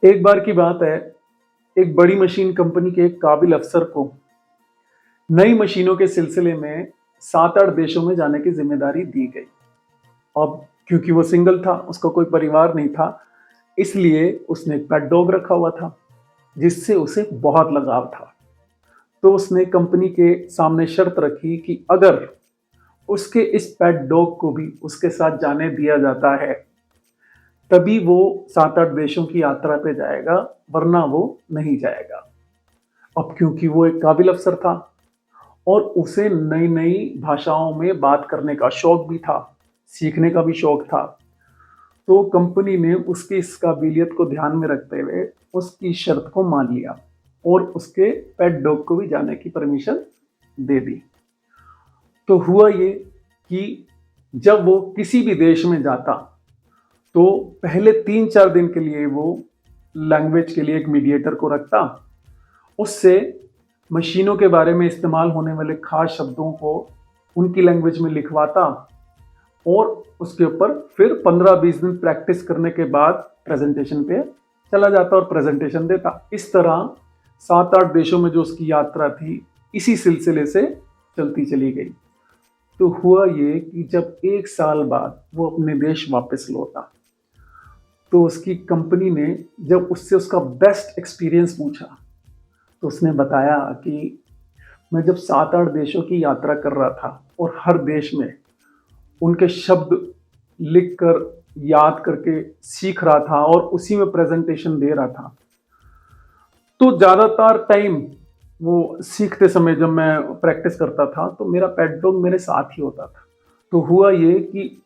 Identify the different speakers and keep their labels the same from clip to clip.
Speaker 1: एक बार की बात है, एक बड़ी मशीन कंपनी के एक काबिल अफसर को नई मशीनों के सिलसिले में 7-8 देशों में जाने की जिम्मेदारी दी गई। अब क्योंकि वो सिंगल था, उसका कोई परिवार नहीं था, इसलिए उसने एक पेट डॉग रखा हुआ था, जिससे उसे बहुत लगाव था। तो उसने कंपनी के सामने शर्त रखी कि अगर उसके इस पेट डॉग को भी उसके साथ जाने दिया जाता है, तभी वो 7-8 देशों की यात्रा पे जाएगा, वरना वो नहीं जाएगा। अब क्योंकि वो एक काबिल अफसर था और उसे नई नई भाषाओं में बात करने का शौक भी था, सीखने का भी शौक था, तो कंपनी ने उसकी इस काबिलियत को ध्यान में रखते हुए उसकी शर्त को मान लिया और उसके पेट डॉग को भी जाने की परमिशन दे दी। तो हुआ ये कि जब वो किसी भी देश में जाता तो पहले 3-4 दिन के लिए वो लैंग्वेज के लिए एक मीडिएटर को रखता, उससे मशीनों के बारे में इस्तेमाल होने वाले खास शब्दों को उनकी लैंग्वेज में लिखवाता और उसके ऊपर फिर 15-20 दिन प्रैक्टिस करने के बाद प्रेजेंटेशन पे चला जाता और प्रेजेंटेशन देता। इस तरह 7-8 देशों में जो उसकी यात्रा थी, इसी सिलसिले से चलती चली गई। तो हुआ ये कि जब 1 साल बाद वो अपने देश वापस लौटा, तो उसकी कंपनी ने जब उससे उसका बेस्ट एक्सपीरियंस पूछा, तो उसने बताया कि मैं जब 7-8 देशों की यात्रा कर रहा था और हर देश में उनके शब्द लिखकर याद करके सीख रहा था और उसी में प्रेजेंटेशन दे रहा था, तो ज़्यादातर टाइम वो सीखते समय जब मैं प्रैक्टिस करता था तो मेरा पेट डॉग मेरे साथ ही होता था। तो हुआ ये कि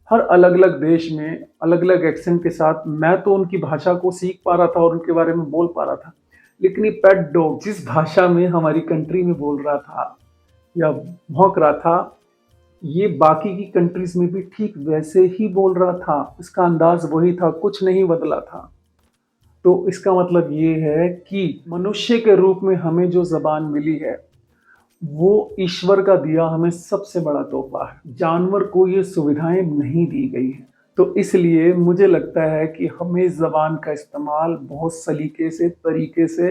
Speaker 1: हर अलग अलग देश में अलग अलग एक्सेंट के साथ मैं तो उनकी भाषा को सीख पा रहा था और उनके बारे में बोल पा रहा था, लेकिन ये पेट डॉग जिस भाषा में हमारी कंट्री में बोल रहा था या भौंक रहा था, ये बाकी की कंट्रीज में भी ठीक वैसे ही बोल रहा था। इसका अंदाज वही था, कुछ नहीं बदला था। तो इसका मतलब ये है कि मनुष्य के रूप में हमें जो ज़बान मिली है, वो ईश्वर का दिया हमें सबसे बड़ा तोहफा है। जानवर को ये सुविधाएं नहीं दी गई हैं। तो इसलिए मुझे लगता है कि हमें ज़बान का इस्तेमाल बहुत सलीके से, तरीके से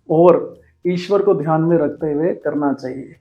Speaker 1: और ईश्वर को ध्यान में रखते हुए करना चाहिए।